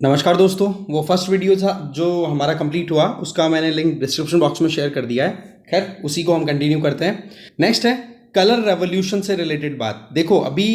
नमस्कार दोस्तों। वो फर्स्ट वीडियो था जो हमारा कंप्लीट हुआ, उसका मैंने लिंक डिस्क्रिप्शन बॉक्स में शेयर कर दिया है। खैर उसी को हम कंटिन्यू करते हैं। नेक्स्ट है कलर रेवोल्यूशन से रिलेटेड बात। देखो अभी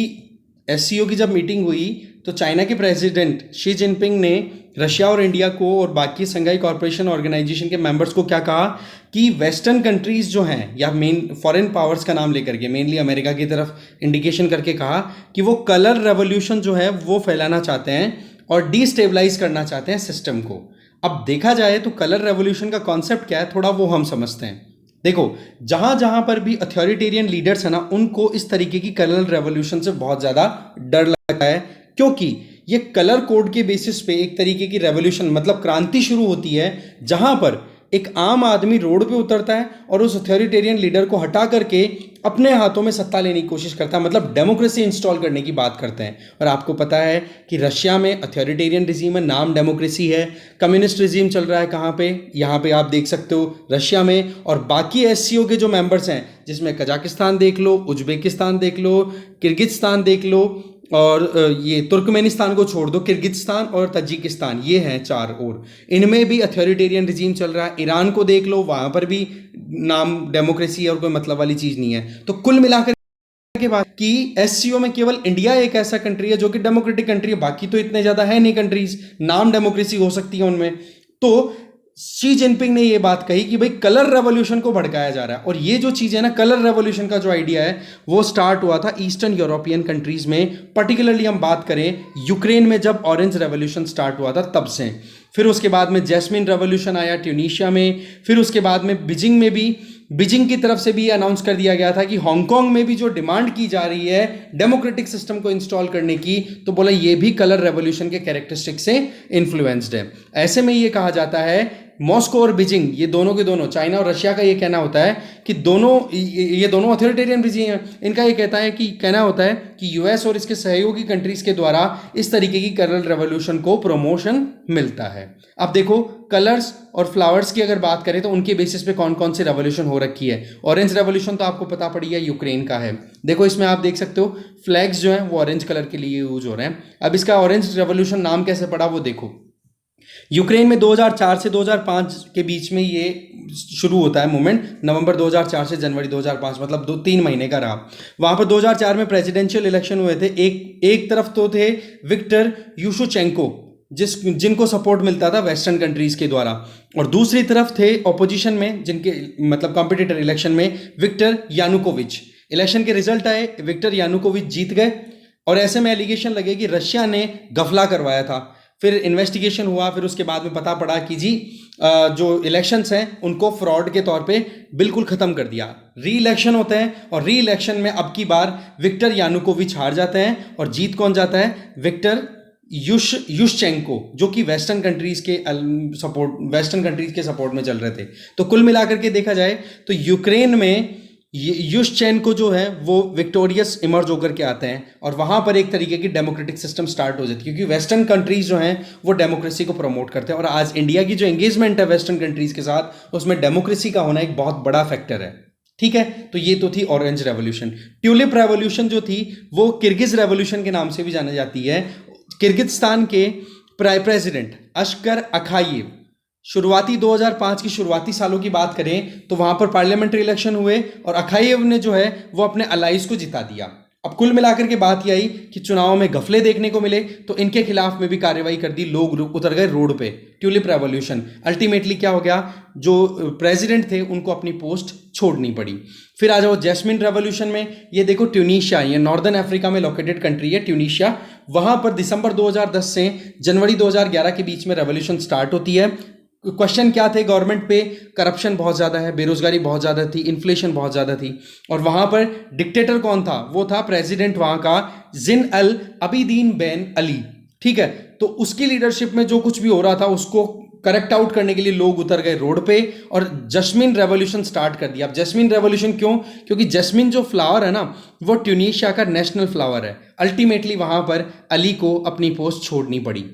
एससीओ की जब मीटिंग हुई तो चाइना के प्रेसिडेंट शी जिनपिंग ने रशिया और इंडिया को और बाकी संघाई कॉरपोरेशन ऑर्गेनाइजेशन के मेंबर्स को क्या कहा कि वेस्टर्न कंट्रीज जो हैं या मेन फॉरेन पावर्स का नाम लेकर के मेनली अमेरिका की तरफ इंडिकेशन करके कहा कि वो कलर रेवोल्यूशन जो है वो फैलाना चाहते हैं और डिस्टेबलाइज करना चाहते हैं सिस्टम को। अब देखा जाए तो कलर रेवोल्यूशन का कॉन्सेप्ट क्या है थोड़ा वो हम समझते हैं। देखो जहां जहां पर भी अथॉरिटेरियन लीडर्स है ना, उनको इस तरीके की कलर रेवोल्यूशन से बहुत ज्यादा डर लगता है, क्योंकि ये कलर कोड के बेसिस पे एक तरीके की रेवोल्यूशन मतलब क्रांति शुरू होती है जहां पर एक आम आदमी रोड पे उतरता है और उस अथॉरिटेरियन लीडर को हटा करके अपने हाथों में सत्ता लेने की कोशिश करता है, मतलब डेमोक्रेसी इंस्टॉल करने की बात करते हैं। और आपको पता है कि रशिया में अथॉरिटेरियन रिजीम है, नाम डेमोक्रेसी है। कम्युनिस्ट रिजीम चल रहा है कहाँ पे, यहाँ पे आप देख सकते हो रशिया में। और बाकी एससीओ के जो मेंबर्स हैं जिसमें कजाकिस्तान देख लो, उज्बेकिस्तान देख लो, किर्गिस्तान देख लो, और ये तुर्कमेनिस्तान को छोड़ दो, किर्गिस्तान और तजिकिस्तान, ये हैं चार। और इनमें भी अथॉरिटेरियन रिजीम चल रहा है। ईरान को देख लो, वहां पर भी नाम डेमोक्रेसी है और कोई मतलब वाली चीज नहीं है। तो कुल मिलाकर के बात कि एससीओ में केवल इंडिया एक ऐसा कंट्री है जो कि डेमोक्रेटिक कंट्री है, बाकी तो इतने ज्यादा है नहीं कंट्रीज, नाम डेमोक्रेसी हो सकती है उनमें। तो शी जिनपिंग ने ये बात कही कि भाई कलर रेवोल्यूशन को भड़काया जा रहा है। और ये जो चीज है ना, कलर रेवोल्यूशन का जो आइडिया है वो स्टार्ट हुआ था ईस्टर्न यूरोपियन कंट्रीज में। पर्टिकुलरली हम बात करें यूक्रेन में जब ऑरेंज रेवोल्यूशन स्टार्ट हुआ था तब से। फिर उसके बाद में जैस्मिन रेवोल्यूशन आया ट्यूनीशिया में। फिर उसके बाद में बीजिंग की तरफ से भी अनाउंस कर दिया गया था कि हांगकांग में भी जो डिमांड की जा रही है डेमोक्रेटिक सिस्टम को इंस्टॉल करने की, तो बोला ये भी कलर रेवोल्यूशन के कैरेक्टरिस्टिक से इन्फ्लुएंस्ड है। ऐसे में ये कहा जाता है मॉस्को और बीजिंग, ये दोनों के दोनों, चाइना और रशिया का ये कहना होता है कि ये दोनों अथॉरिटेरियन रिजीम है। इनका ये कहना होता है कि यूएस और इसके सहयोगी कंट्रीज के द्वारा इस तरीके की कलर रेवोल्यूशन को प्रमोशन मिलता है। अब देखो कलर्स और फ्लावर्स की अगर बात करें तो उनके बेसिस पे कौन कौन सी रेवोल्यूशन हो रखी है। ऑरेंज रेवोल्यूशन तो आपको पता पड़ी है, यूक्रेन का है। देखो इसमें आप देख सकते हो फ्लैग्स जो हैं वो ऑरेंज कलर के लिए यूज हो रहे हैं। अब इसका ऑरेंज रेवोल्यूशन नाम कैसे पड़ा वो देखो। यूक्रेन में 2004 से 2005 के बीच में ये शुरू होता है मूवमेंट। नवंबर 2004 से जनवरी 2005, मतलब 2-3 महीने का रहा। वहां पर 2004 में प्रेसिडेंशियल इलेक्शन हुए थे। एक तरफ तो थे विक्टर यूशुचेंको जिनको सपोर्ट मिलता था वेस्टर्न कंट्रीज के द्वारा, और दूसरी तरफ थे ऑपोजिशन में जिनके मतलब कॉम्पिटिटर इलेक्शन में विक्टर यानुकोविच। इलेक्शन के रिजल्ट आए, विक्टर यानुकोविच जीत गए और ऐसे में एलिगेशन लगे कि रशिया ने गफला करवाया था। फिर इन्वेस्टिगेशन हुआ, फिर उसके बाद में पता पड़ा कि जी जो इलेक्शंस हैं उनको फ्रॉड के तौर पे बिल्कुल ख़त्म कर दिया। री इलेक्शन होते हैं और री इलेक्शन में अब की बार विक्टर यानुकोविच हार जाते हैं और जीत कौन जाता है, विक्टर युशचेंको, जो कि वेस्टर्न कंट्रीज के सपोर्ट में चल रहे थे। तो कुल मिलाकर के देखा जाए तो यूक्रेन में युशचेंको जो है वो विक्टोरियस इमर्ज होकर के आते हैं और वहां पर एक तरीके की डेमोक्रेटिक सिस्टम स्टार्ट हो जाती है, क्योंकि वेस्टर्न कंट्रीज जो हैं वो डेमोक्रेसी को प्रमोट करते हैं। और आज इंडिया की जो एंगेजमेंट है वेस्टर्न कंट्रीज के साथ, उसमें डेमोक्रेसी का होना एक बहुत बड़ा फैक्टर है। ठीक है, तो ये तो थी ऑरेंज रेवोल्यूशन। ट्यूलिप रेवोल्यूशन जो थी वो किर्गिज रेवोल्यूशन के नाम से भी जानी जाती है। किर्गिस्तान के प्रेसिडेंट अशकर अखायेव, शुरुआती 2005 की शुरुआती सालों की बात करें तो वहां पर पार्लियामेंट्री इलेक्शन हुए और अखायेव ने जो है वो अपने अलाइज को जिता दिया। अब कुल मिलाकर के बात यह आई कि चुनाव में घपले देखने को मिले तो इनके खिलाफ में भी कार्रवाई कर दी, लोग उतर गए रोड पे। ट्यूलिप रेवोल्यूशन अल्टीमेटली क्या हो गया, जो प्रेसिडेंट थे उनको अपनी पोस्ट छोड़नी पड़ी। फिर आ जाओ जैस्मिन रेवोल्यूशन में, ये देखो ट्यूनीशिया, ये नॉर्दर्न अफ्रीका में लोकेटेड कंट्री है ट्यूनीशिया। वहां पर दिसंबर 2010 से जनवरी 2011 के बीच में रेवोल्यूशन स्टार्ट होती है। क्वेश्चन क्या थे गवर्नमेंट पे, करप्शन बहुत ज़्यादा है, बेरोजगारी बहुत ज़्यादा थी, इन्फ्लेशन बहुत ज़्यादा थी। और वहाँ पर डिक्टेटर कौन था, वो था प्रेसिडेंट वहाँ का जिन अल अबिदीन बेन अली। ठीक है, तो उसकी लीडरशिप में जो कुछ भी हो रहा था उसको करेक्ट आउट करने के लिए लोग उतर गए रोड पे और जैस्मिन रेवोल्यूशन स्टार्ट कर दिया। अब जैस्मिन रेवोल्यूशन क्यों, क्योंकि जैस्मिन जो फ्लावर है ना वो ट्यूनीशिया का नेशनल फ्लावर है। अल्टीमेटली वहाँ पर अली को अपनी पोस्ट छोड़नी पड़ी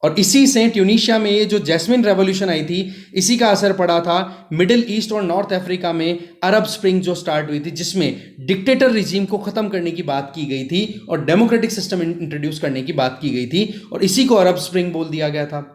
और इसी से ट्यूनीशिया में ये जो जैस्मिन रेवोल्यूशन आई थी, इसी का असर पड़ा था मिडिल ईस्ट और नॉर्थ अफ्रीका में अरब स्प्रिंग जो स्टार्ट हुई थी, जिसमें डिक्टेटर रिजीम को खत्म करने की बात की गई थी और डेमोक्रेटिक सिस्टम इंट्रोड्यूस करने की बात की गई थी, और इसी को अरब स्प्रिंग बोल दिया गया था।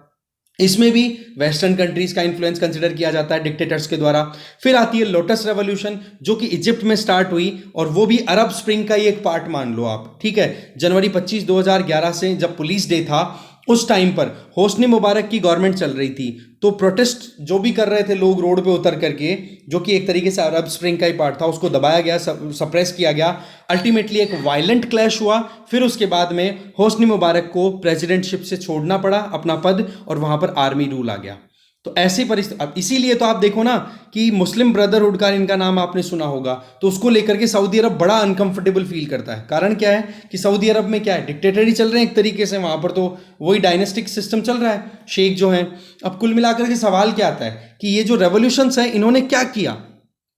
इसमें भी वेस्टर्न कंट्रीज का इन्फ्लुएंस कंसिडर किया जाता है डिक्टेटर्स के द्वारा। फिर आती है लोटस रेवोल्यूशन, जो कि इजिप्ट में स्टार्ट हुई, और वो भी अरब स्प्रिंग का ही एक पार्ट मान लो आप, ठीक है। जनवरी 25 2011 से जब पुलिस डे था, उस टाइम पर होस्नी मुबारक की गवर्नमेंट चल रही थी, तो प्रोटेस्ट जो भी कर रहे थे लोग रोड पे उतर करके, जो कि एक तरीके से अरब स्प्रिंग का ही पार्ट था, उसको दबाया गया, सप्रेस किया गया। अल्टीमेटली एक वायलेंट क्लैश हुआ। फिर उसके बाद में होस्नी मुबारक को प्रेसिडेंटशिप से छोड़ना पड़ा अपना पद, और वहां पर आर्मी रूल आ गया। तो ऐसी परिस्थिति, अब इसीलिए तो आप देखो ना कि मुस्लिम ब्रदरहुड का इनका नाम आपने सुना होगा, तो उसको लेकर के सऊदी अरब बड़ा अनकंफर्टेबल फील करता है। कारण क्या है कि सऊदी अरब में क्या है, डिक्टेटरी चल रहे हैं एक तरीके से, वहां पर तो वही डायनेस्टिक सिस्टम चल रहा है, शेख जो है। अब कुल मिलाकर के सवाल क्या आता है कि ये जो रेवोल्यूशंस है, इन्होंने क्या किया?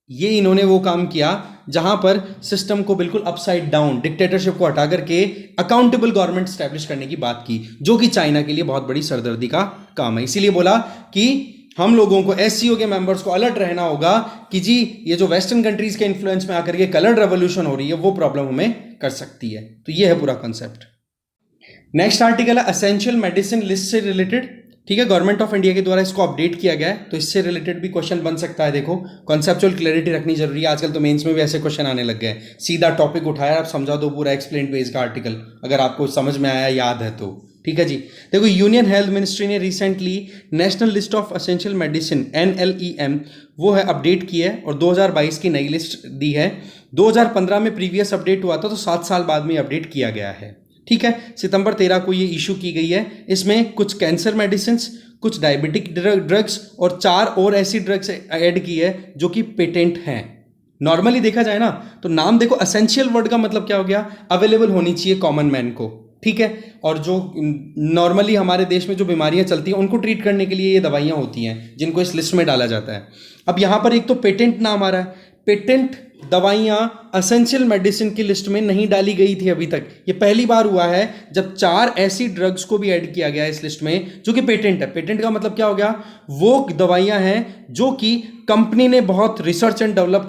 ये इन्होंने वो काम किया जहां पर सिस्टम को बिल्कुल अपसाइड डाउन, डिक्टेटरशिप को हटा करके अकाउंटेबल गवर्नमेंट स्टैब्लिश करने की बात की, जो कि चाइना के लिए बहुत बड़ी सरदर्दी का काम है। इसीलिए बोला कि हम लोगों को, एससीओ के मेंबर्स को अलर्ट रहना होगा कि जी ये जो वेस्टर्न कंट्रीज के इन्फ्लुएंस में आकर के कलर्ड रेवोल्यूशन हो रही है, वो प्रॉब्लम हमें कर सकती है। तो ये है पूरा कॉन्सेप्ट। नेक्स्ट आर्टिकल है असेंशियल मेडिसिन लिस्ट से रिलेटेड, ठीक है। गवर्नमेंट ऑफ इंडिया के द्वारा इसको अपडेट किया गया है, तो इससे रिलेटेड भी क्वेश्चन बन सकता है। देखो, कॉन्सेप्चुअल क्लैरिटी रखनी जरूरी है, आजकल तो मेंस में भी ऐसे क्वेश्चन आने लग गए। सीधा टॉपिक उठाया, आप समझा दो पूरा एक्सप्लेन पेज का आर्टिकल, अगर आपको समझ में आया, याद है तो, ठीक है जी। देखो, यूनियन हेल्थ मिनिस्ट्री ने recently national list of essential medicine NLEM वो है अपडेट की है, और 2022 की नई लिस्ट दी है। 2015 में प्रीवियस अपडेट हुआ था, तो 7 साल बाद में अपडेट किया गया है, ठीक है। सितंबर 13 को ये इशू की गई है। इसमें कुछ कैंसर मेडिसिन, कुछ डायबिटिक ड्रग्स और 4 और ऐसी ड्रग्स ऐड की है जो कि पेटेंट हैं। नॉर्मली देखा जाए ना, तो नाम देखो, असेंशियल वर्ड का मतलब क्या हो गया, अवेलेबल होनी चाहिए कॉमन मैन को, ठीक है। और जो नॉर्मली हमारे देश में जो बीमारियां चलती हैं, उनको ट्रीट करने के लिए ये दवाइयां होती हैं, जिनको इस लिस्ट में डाला जाता है। अब यहां पर एक तो पेटेंट नाम आ रहा है, पेटेंट दवाइयां असेंशियल मेडिसिन की लिस्ट में नहीं डाली गई थी अभी तक। ये पहली बार हुआ है जब 4 ऐसी ड्रग्स को भी ऐड किया गया है इस लिस्ट में, जो कि पेटेंट है। पेटेंट का मतलब क्या हो गया, वो दवाइयां हैं जो कि कंपनी ने बहुत रिसर्च एंड डेवलप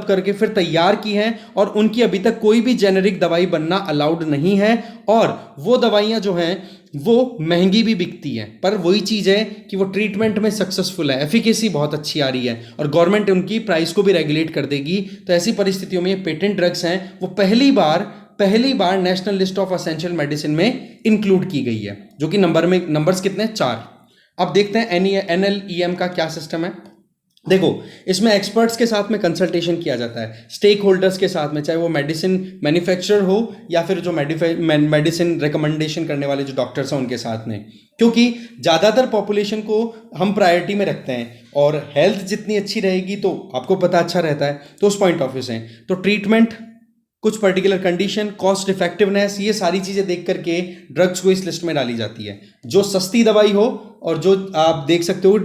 करके फिर तैयार की हैं, और उनकी अभी तक कोई भी जेनेरिक दवाई बनना अलाउड नहीं है, और वो दवाइयां जो हैं वो महंगी भी बिकती हैं, पर वही चीज़ है कि वो ट्रीटमेंट में सक्सेसफुल है, एफिकेसी बहुत अच्छी आ रही है, और गवर्नमेंट उनकी प्राइस को भी रेगुलेट कर देगी। तो ऐसी परिस्थितियों में ये पेटेंट ड्रग्स हैं, वो पहली बार national list of essential medicine में इंक्लूड की गई है, जो कि नंबर्स कितने, 4। अब देखते हैं NLEM का क्या सिस्टम है। देखो, इसमें एक्सपर्ट्स के साथ में कंसल्टेशन किया जाता है, स्टेक होल्डर्स के साथ में, चाहे वो मेडिसिन मैन्युफैक्चरर हो या फिर जो मेडिसिन रिकमेंडेशन करने वाले जो डॉक्टर्स हैं उनके साथ में, क्योंकि ज़्यादातर पॉपुलेशन को हम प्रायोरिटी में रखते हैं, और हेल्थ जितनी अच्छी रहेगी तो आपको पता अच्छा रहता है। तो उस पॉइंट ऑफ व्यू से तो ट्रीटमेंट, कुछ पर्टिकुलर कंडीशन, कॉस्ट इफेक्टिवनेस, ये सारी चीज़ें देख करके ड्रग्स को इस लिस्ट में डाली जाती है, जो सस्ती दवाई हो और जो आप देख सकते हो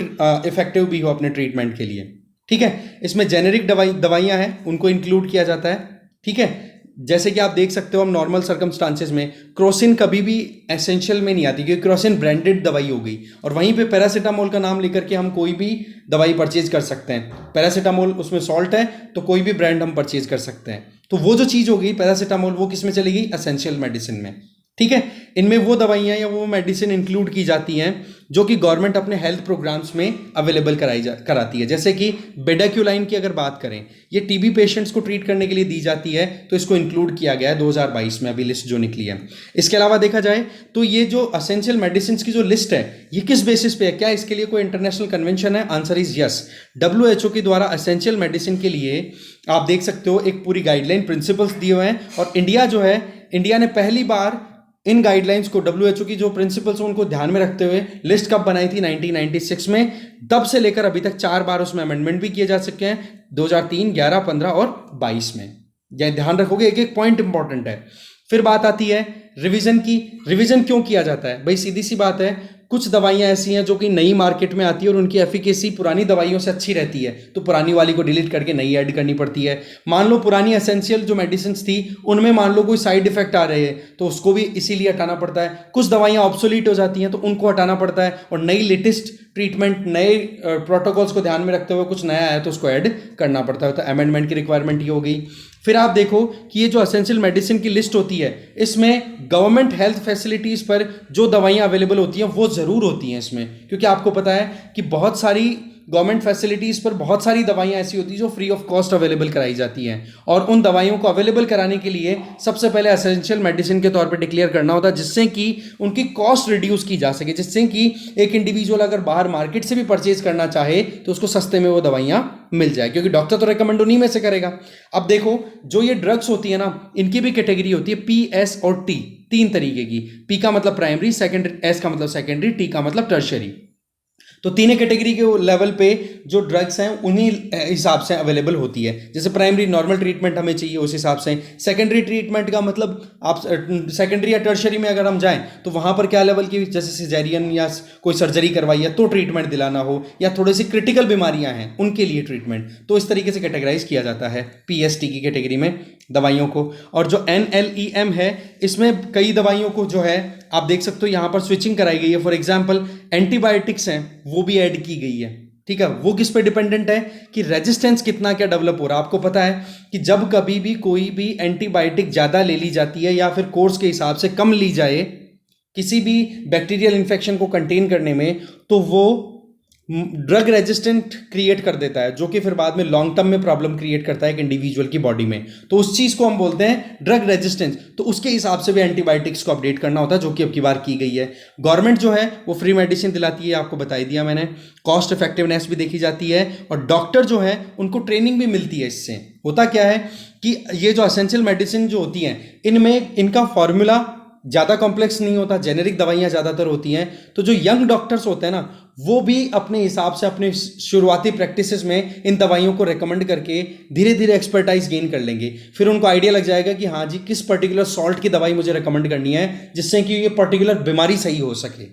इफेक्टिव भी हो अपने ट्रीटमेंट के लिए, ठीक है। इसमें जेनेरिक दवाइयाँ हैं, उनको इंक्लूड किया जाता है, ठीक है। जैसे कि आप देख सकते हो, हम नॉर्मल सर्कमस्टांसेस में क्रोसिन कभी भी एसेंशियल में नहीं आती, क्योंकि क्रोसिन ब्रांडेड दवाई हो गई, और वहीं पे पैरासीटामोल का नाम लेकर के हम कोई भी दवाई परचेज कर सकते हैं। पैरासीटामोल, उसमें सॉल्ट है, तो कोई भी ब्रांड हम परचेज कर सकते हैं। तो वो जो चीज़ होगी पैरासीटामोल, वो किस में चलेगी, एसेंशियल मेडिसिन में, ठीक है। इनमें वो दवाइयाँ या वो मेडिसिन इंक्लूड की जाती हैं जो कि गवर्नमेंट अपने हेल्थ प्रोग्राम्स में अवेलेबल कराती है। जैसे कि बेडाक्यूलाइन की अगर बात करें, ये टीबी पेशेंट्स को ट्रीट करने के लिए दी जाती है, तो इसको इंक्लूड किया गया है 2022 में, अभी लिस्ट जो निकली है। इसके अलावा देखा जाए तो ये जो असेंशियल मेडिसिन की जो लिस्ट है, ये किस बेसिस पे है, क्या इसके लिए कोई इंटरनेशनल कन्वेंशन है? Answer is yes. WHO के द्वारा असेंशियल मेडिसिन के लिए आप देख सकते हो एक पूरी गाइडलाइन, प्रिंसिपल्स दिए हुए हैं, और इंडिया ने पहली बार इन गाइडलाइंस को, WHO की जो प्रिंसिपल्स हैं उनको ध्यान में रखते हुए लिस्ट कब बनाई थी, 1996 में। तब से लेकर अभी तक 4 बार उसमें अमेंडमेंट भी किए जा चुके हैं, 2003, 11, 15 और 22 में। यह ध्यान रखोगे, एक एक पॉइंट इंपॉर्टेंट है। फिर बात आती है रिवीजन की। रिवीजन क्यों किया जाता है भाई? सीधी सी बात है, कुछ दवाइयाँ ऐसी हैं जो कि नई मार्केट में आती है और उनकी एफिकेसी पुरानी दवाइयों से अच्छी रहती है, तो पुरानी वाली को डिलीट करके नई ऐड करनी पड़ती है। मान लो पुरानी एसेंशियल जो मेडिसिन थी उनमें मान लो कोई साइड इफेक्ट आ रहे हैं तो उसको भी इसीलिए हटाना पड़ता है। कुछ दवाइयाँ ऑब्सोलीट हो जाती हैं तो उनको हटाना पड़ता है, और नई लेटेस्ट ट्रीटमेंट नए प्रोटोकॉल्स को ध्यान में रखते हुए कुछ नया आया तो उसको ऐड करना पड़ता है। तो अमेंडमेंट की रिक्वायरमेंट ये हो गई। फिर आप देखो कि ये जो असेंशियल मेडिसिन की लिस्ट होती है इसमें गवर्नमेंट हेल्थ फैसिलिटीज़ पर जो दवाइयाँ अवेलेबल होती हैं वो ज़रूर होती हैं इसमें, क्योंकि आपको पता है कि बहुत सारी गवर्नमेंट फैसिलिटीज़ पर बहुत सारी दवाइयाँ ऐसी होती हैं जो फ्री ऑफ कॉस्ट अवेलेबल कराई जाती हैं, और उन दवाइयों को अवेलेबल कराने के लिए सबसे पहले असेंशियल मेडिसिन के तौर पर डिक्लेयर करना होता है, जिससे कि उनकी कॉस्ट रिड्यूस की जा सके, जिससे कि एक इंडिविजुअल अगर बाहर मार्केट से भी परचेज करना चाहे तो उसको सस्ते में वो दवाइयाँ मिल जाए, क्योंकि डॉक्टर तो रिकमेंड उन्हीं में से करेगा। अब देखो जो ये ड्रग्स होती है ना, इनकी भी कैटेगरी होती है पी, एस और टी, तीन तरीके की। पी का मतलब प्राइमरी, सेकेंडरी, एस का मतलब सेकेंडरी, टी का मतलब टर्शरी। तो तीनों कैटेगरी के लेवल पे जो ड्रग्स हैं उन्हीं हिसाब से अवेलेबल होती है। जैसे प्राइमरी नॉर्मल ट्रीटमेंट हमें चाहिए उस हिसाब से, सेकेंडरी ट्रीटमेंट का मतलब आप सेकेंडरी या टर्शरी में अगर हम जाएं तो वहाँ पर क्या लेवल की, जैसे सिजेरियन या कोई सर्जरी करवाई है तो ट्रीटमेंट दिलाना हो, या थोड़ी सी क्रिटिकल बीमारियाँ हैं उनके लिए ट्रीटमेंट, तो इस तरीके से कैटेगराइज किया जाता है पीएसटी की कैटेगरी में दवाइयों को। और जो NLEM है इसमें कई दवाइयों को जो है आप देख सकते हो यहाँ पर स्विचिंग कराई गई है। फॉर एग्जांपल एंटीबायोटिक्स हैं वो भी ऐड की गई है, ठीक है। वो किस पे डिपेंडेंट है कि रेजिस्टेंस कितना क्या डेवलप हो रहा है। आपको पता है कि जब कभी भी कोई भी एंटीबायोटिक ज़्यादा ले ली जाती है या फिर कोर्स के हिसाब से कम ली जाए किसी भी बैक्टीरियल इन्फेक्शन को कंटेन करने में, तो वो ड्रग रेजिस्टेंट क्रिएट कर देता है, जो कि फिर बाद में लॉन्ग टर्म में प्रॉब्लम क्रिएट करता है एक इंडिविजुअल की बॉडी में। तो उस चीज़ को हम बोलते हैं ड्रग रेजिस्टेंस। तो उसके हिसाब से भी एंटीबायोटिक्स को अपडेट करना होता है, जो कि अब की बार की गई है। गवर्नमेंट जो है वो फ्री मेडिसिन दिलाती है, आपको बताई दिया मैंने। कॉस्ट इफेक्टिवनेस भी देखी जाती है, और डॉक्टर जो है उनको ट्रेनिंग भी मिलती है। इससे होता क्या है कि ये जो असेंशियल मेडिसिन जो होती हैं इनमें इनका फॉर्मूला ज़्यादा कॉम्प्लेक्स नहीं होता, जेनेरिक दवाइयाँ ज़्यादातर होती हैं। तो जो यंग डॉक्टर्स होते हैं ना वो भी अपने हिसाब से अपने शुरुआती प्रैक्टिसेस में इन दवाइयों को रेकमेंड करके धीरे धीरे एक्सपर्टाइज गेन कर लेंगे। फिर उनको आइडिया लग जाएगा कि हाँ जी किस पर्टिकुलर सॉल्ट की दवाई मुझे रेकमेंड करनी है जिससे कि ये पर्टिकुलर बीमारी सही हो सके,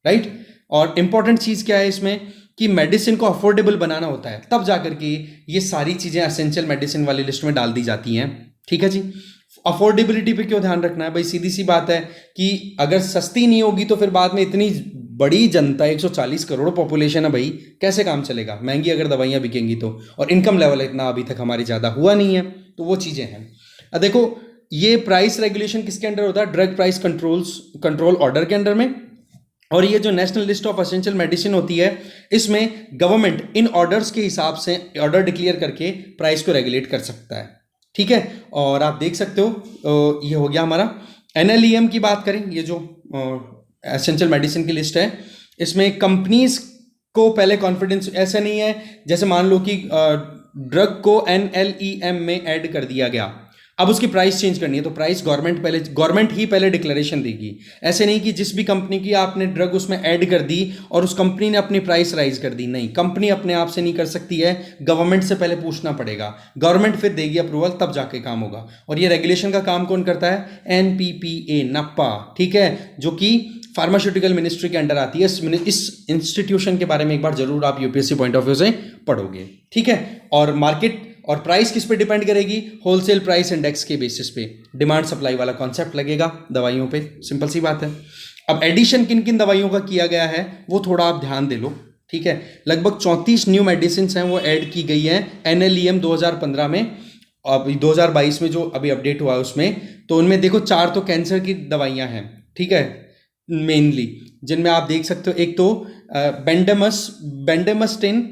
राइट। और इंपॉर्टेंट चीज़ क्या है इसमें कि मेडिसिन को अफोर्डेबल बनाना होता है, तब जाकर के ये सारी चीज़ें एसेंशियल मेडिसिन वाली लिस्ट में डाल दी जाती हैं, ठीक है जी। अफोर्डेबिलिटी पे क्यों ध्यान रखना है भाई, सीधी सी बात है कि अगर सस्ती नहीं होगी तो फिर बाद में इतनी बड़ी जनता 140 करोड़ पॉपुलेशन है भाई, कैसे काम चलेगा। महंगी अगर दवाइयाँ बिकेंगी तो, और इनकम लेवल इतना अभी तक हमारी ज़्यादा हुआ नहीं है, तो वो चीज़ें हैं। अब देखो ये प्राइस रेगुलेशन किसके अंडर होता है, ड्रग प्राइस कंट्रोल ऑर्डर के अंडर में। और ये जो national list of essential medicine होती है इसमें गवर्नमेंट इन ऑर्डर्स के हिसाब से ऑर्डर डिक्लेयर करके प्राइस को रेगुलेट कर सकता है, ठीक है। और आप देख सकते हो ये हो गया हमारा। NLEM की बात करें, ये जो एसेंशियल मेडिसिन की लिस्ट है इसमें कंपनीज को पहले कॉन्फिडेंस, ऐसा नहीं है जैसे मान लो कि ड्रग को NLEM में ऐड कर दिया गया, अब उसकी प्राइस चेंज करनी है तो प्राइस गवर्नमेंट ही पहले डिक्लेरेशन देगी। ऐसे नहीं कि जिस भी कंपनी की आपने ड्रग उसमें ऐड कर दी और उस कंपनी ने अपनी प्राइस राइज कर दी, नहीं, कंपनी अपने आप से नहीं कर सकती है, गवर्नमेंट से पहले पूछना पड़ेगा, गवर्नमेंट फिर देगी अप्रूवल, तब जाके काम होगा। और ये रेगुलेशन का काम कौन करता है, NPPA, नप्पा, ठीक है, जो कि फार्मास्यूटिकल मिनिस्ट्री के अंडर आती है। इस इंस्टीट्यूशन के बारे में एक बार जरूर आप UPSC पॉइंट ऑफ व्यू से पढ़ोगे, ठीक है। और मार्केट और प्राइस किस पे डिपेंड करेगी, होलसेल प्राइस इंडेक्स के बेसिस पे डिमांड सप्लाई वाला कॉन्सेप्ट लगेगा दवाइयों पे, सिंपल सी बात है। अब एडिशन किन किन दवाइयों का किया गया है वो थोड़ा आप ध्यान दे लो, ठीक है। लगभग 34 न्यू मेडिसिन हैं वो ऐड की गई हैं NLEM 2015 में। अब 2022 में जो अभी अपडेट हुआ है उसमें, तो उनमें देखो 4 तो कैंसर की दवाइयाँ हैं, ठीक है, मेनली, जिनमें आप देख सकते हो एक तो बेंडेमस्टिन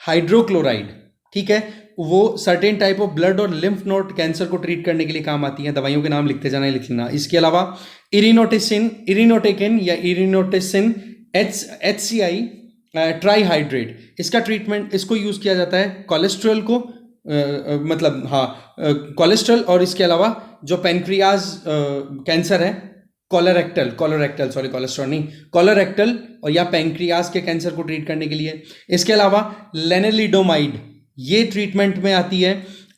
हाइड्रोक्लोराइड, ठीक है, वो सर्टेन टाइप ऑफ ब्लड और लिम्फ नोड कैंसर को ट्रीट करने के लिए काम आती हैं। दवाइयों के नाम लिखते जाना है, लिख लेना। इसके अलावा इरिनोटेकिन या इरिनोटेसिन HCI ट्राईहाइड्रेट, इसका ट्रीटमेंट, इसको यूज़ किया जाता है कोलेस्ट्रॉल को, मतलब हाँ कोलेस्ट्रॉल, और इसके अलावा जो पेनक्रियाज कैंसर है, कोलोरेक्टल सॉरी कोलेस्ट्रॉल नहीं, कोलोरेक्टल और या पेनक्रियाज के कैंसर को ट्रीट करने के लिए। इसके अलावा लेनेलिडोमाइड, ये ट्रीटमेंट में आती है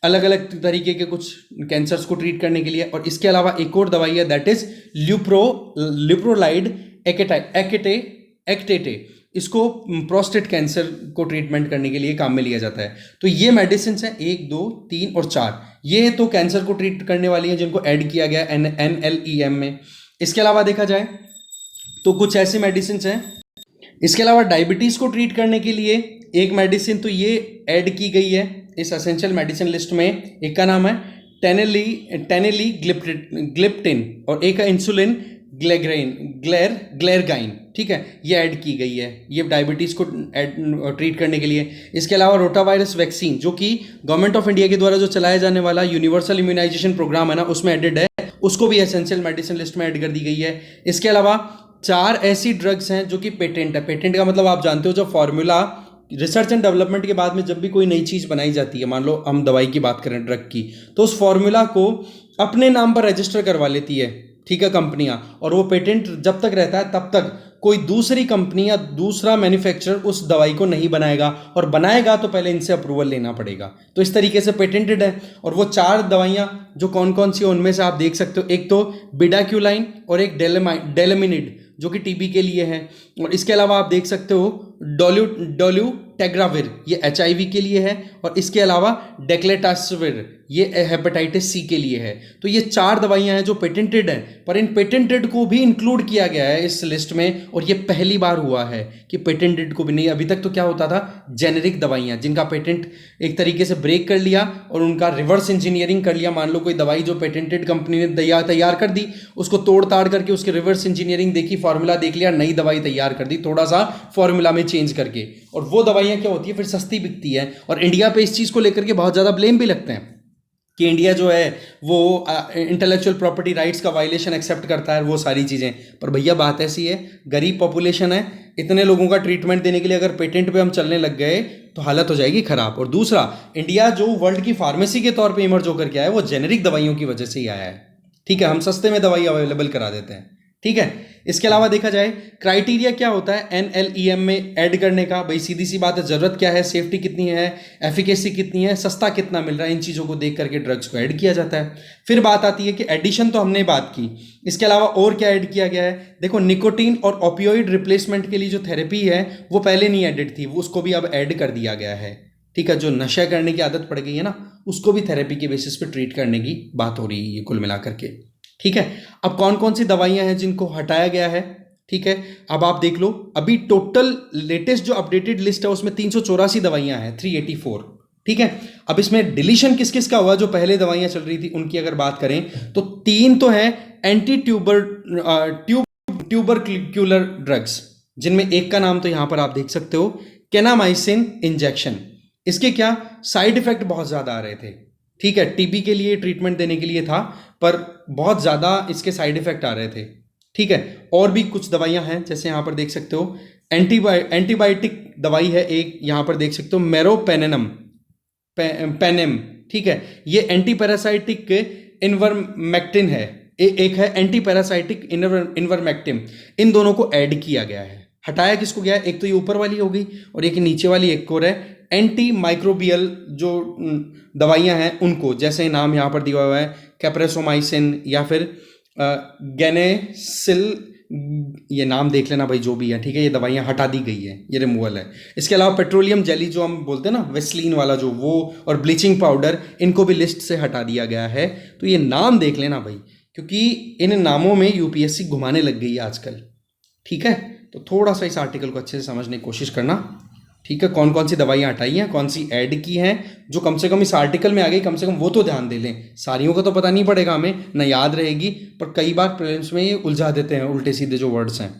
अलग अलग तरीके के कुछ कैंसर्स को ट्रीट करने के लिए। और इसके अलावा एक और दवाई है दैट इज ल्यूप्रोलाइड एकेटे, एक्टेटे, इसको प्रोस्टेट कैंसर को ट्रीटमेंट करने के लिए काम में लिया जाता है। तो ये मेडिसिन हैं 1, 2, 3 और 4, ये तो कैंसर को ट्रीट करने वाली हैं जिनको ऐड किया गया NLEM में। इसके अलावा देखा जाए तो कुछ ऐसी मेडिसिन हैं, इसके अलावा डायबिटीज़ को ट्रीट करने के लिए एक मेडिसिन तो ये ऐड की गई है इस एसेंशियल मेडिसिन लिस्ट में। एक का नाम है टेनेली ग्लिप्टिन और एक है इंसुलिन ग्लेरगाइन, ठीक है, ये ऐड की गई है, ये डायबिटीज़ को ट्रीट करने के लिए। इसके अलावा रोटावायरस वैक्सीन, जो कि गवर्नमेंट ऑफ इंडिया के द्वारा जो चलाया जाने वाला यूनिवर्सल इम्यूनाइजेशन प्रोग्राम है ना, उसमें एडेड है, उसको भी एसेंशियल मेडिसिन लिस्ट में ऐड कर दी गई है। इसके अलावा 4 ऐसी ड्रग्स हैं जो कि पेटेंट है। पेटेंट का मतलब आप जानते हो, जब फॉर्मूला रिसर्च एंड डेवलपमेंट के बाद में जब भी कोई नई चीज़ बनाई जाती है, मान लो हम दवाई की बात करें, ड्रग की, तो उस फॉर्मूला को अपने नाम पर रजिस्टर करवा लेती है, ठीक है, कंपनियां, और वो पेटेंट जब तक रहता है तब तक कोई दूसरी कंपनी या दूसरा मैन्युफैक्चरर उस दवाई को नहीं बनाएगा, और बनाएगा तो पहले इनसे अप्रूवल लेना पड़ेगा। तो इस तरीके से पेटेंटेड है। और वो 4 दवाइयां जो कौन कौन सी, उनमें से आप देख सकते हो, एक तो बिडाक्यूलाइन और एक डेलेमिनिड जो कि टीबी के लिए है, और इसके अलावा आप देख सकते हो डोल्यूटेग्राविर, ये HIV के लिए है, और इसके अलावा डेक्लेटासविर, ये हेपेटाइटिस C के लिए है। तो ये 4 दवाइयां हैं जो पेटेंटेड हैं, पर इन पेटेंटेड को भी इंक्लूड किया गया है इस लिस्ट में, और ये पहली बार हुआ है कि पेटेंटेड को भी नहीं। अभी तक तो क्या होता था, जेनेरिक दवाइयां जिनका पेटेंट एक तरीके से ब्रेक कर लिया और उनका रिवर्स इंजीनियरिंग कर लिया। मान लो कोई दवाई जो पेटेंटेड कंपनी ने तैयार कर दी, उसको तोड़ ताड़ करके उसकी रिवर्स इंजीनियरिंग देखी, फॉर्मूला देख लिया, नई दवाई तैयार कर दी थोड़ा सा फॉर्मूला में चेंज करके, और वो दवाइयां क्या होती है, फिर सस्ती बिकती है। और इंडिया पे इस चीज़ को लेकर के बहुत ज़्यादा ब्लेम भी लगते हैं कि इंडिया जो है वो इंटेलेक्चुअल प्रॉपर्टी राइट्स का वायलेशन एक्सेप्ट करता है, वो सारी चीज़ें। पर भैया बात ऐसी है, गरीब पॉपुलेशन है, इतने लोगों का ट्रीटमेंट देने के लिए अगर पेटेंट पे हम चलने लग गए तो हालत हो जाएगी खराब। और दूसरा, इंडिया जो वर्ल्ड की फार्मेसी के तौर पे इमर्ज होकर के आया है, वो जेनेरिक दवाइयों की वजह से ही आया है, ठीक है, हम सस्ते में दवाई अवेलेबल करा देते हैं, ठीक है। इसके अलावा देखा जाए क्राइटेरिया क्या होता है NLEM में ऐड करने का, भाई सीधी सी बात है, ज़रूरत क्या है, सेफ्टी कितनी है, एफिकेसी कितनी है, सस्ता कितना मिल रहा है, इन चीज़ों को देख करके ड्रग्स को ऐड किया जाता है। फिर बात आती है कि एडिशन तो हमने बात की, इसके अलावा और क्या ऐड किया गया है। देखो, निकोटीन और ओपियोइड रिप्लेसमेंट के लिए जो थेरेपी है वो पहले नहीं एडेड थी, वो उसको भी अब ऐड कर दिया गया है, ठीक है। जो नशा करने की आदत पड़ गई है ना, उसको भी थेरेपी के बेसिस पे ट्रीट करने की बात हो रही है कुल मिलाकर के, ठीक है। अब कौन कौन सी दवाइयां हैं जिनको हटाया गया है, ठीक है, अब आप देख लो। अभी टोटल लेटेस्ट जो अपडेटेड लिस्ट है उसमें 384 दवाइयां हैं, 384, ठीक है। अब इसमें डिलीशन किस किस का हुआ, जो पहले दवाइयां चल रही थी उनकी अगर बात करें तो 3 तो है एंटी ट्यूबरक्यूलर ड्रग्स, जिनमें एक का नाम तो यहां पर आप देख सकते हो, केनामाइसिन इंजेक्शन। इसके क्या साइड इफेक्ट बहुत ज़्यादा आ रहे थे, ठीक है, टीबी के लिए ट्रीटमेंट देने के लिए था, पर बहुत ज़्यादा इसके साइड इफेक्ट आ रहे थे, ठीक है। और भी कुछ दवाइयां हैं, जैसे यहाँ पर देख सकते हो एंटीबायोटिक दवाई है एक, यहाँ पर देख सकते हो मेरोपेनेम, ठीक है, ये एंटी पैरासाइटिक इन्वर्मेक्टिन है, एक है एंटी पैरासाइटिक इन्वर्मेक्टिन। इन दोनों को ऐड किया गया है। हटाया किसको गया है, एक तो ये ऊपर वाली हो गई और एक नीचे वाली एक और है एंटी माइक्रोबियल जो दवाइयां हैं उनको, जैसे नाम यहाँ पर दिया हुआ है कैप्रेसोमाइसिन या फिर गैनेसिल, ये नाम देख लेना भाई जो भी है, ठीक है। ये दवाइयां हटा दी गई है, ये रिमूवल है। इसके अलावा पेट्रोलियम जेली जो हम बोलते हैं ना, वेस्लीन वाला जो, वो और ब्लीचिंग पाउडर, इनको भी लिस्ट से हटा दिया गया है। तो ये नाम देख लेना भाई, क्योंकि इन नामों में यूपीएससी घुमाने लग गई है आजकल, ठीक है। तो थोड़ा सा इस आर्टिकल को अच्छे से समझने की कोशिश करना, ठीक है। कौन कौन सी दवाइयाँ हटाई हैं, कौन सी ऐड की हैं, जो कम से कम इस आर्टिकल में आ गई, कम से कम वो तो ध्यान दे लें। सारियों का तो पता नहीं पड़ेगा हमें, न याद रहेगी, पर कई बार प्रीलिम्स में ये उलझा देते हैं उल्टे सीधे जो वर्ड्स हैं,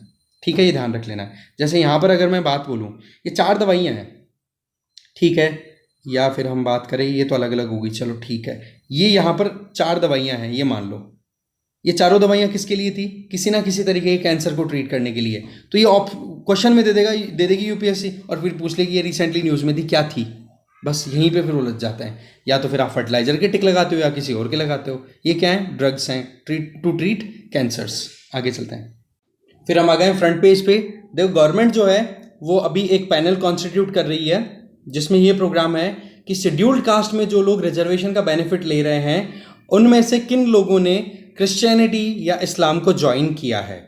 ठीक है, ये ध्यान रख लेना है। जैसे यहाँ पर अगर मैं बात बोलूँ, ये 4 दवाइयाँ हैं, ठीक है, या फिर हम बात करें, ये तो अलग अलग होगी, चलो ठीक है, ये यहाँ पर 4 दवाइयाँ हैं, ये मान लो, ये चारों दवाइयाँ किसके लिए थी, किसी ना किसी तरीके के कैंसर को ट्रीट करने के लिए। तो ये क्वेश्चन में दे देगी यूपीएससी, और फिर पूछ लेगी ये रिसेंटली न्यूज़ में थी, क्या थी, बस यहीं पे फिर उलझ जाते हैं। या तो फिर आप फर्टिलाइजर के टिक लगाते हो या किसी और के लगाते हो। ये क्या है, ड्रग्स हैं टू ट्रीट कैंसर्स। आगे चलते हैं, फिर हम आ गए फ्रंट पेज पे। देखो, गवर्नमेंट जो है वो अभी एक पैनल कॉन्स्टिट्यूट कर रही है, जिसमें ये प्रोग्राम है कि शेड्यूल्ड कास्ट में जो लोग रिजर्वेशन का बेनिफिट ले रहे हैं, उनमें से किन लोगों ने क्रिश्चियनिटी या इस्लाम को ज्वाइन किया है,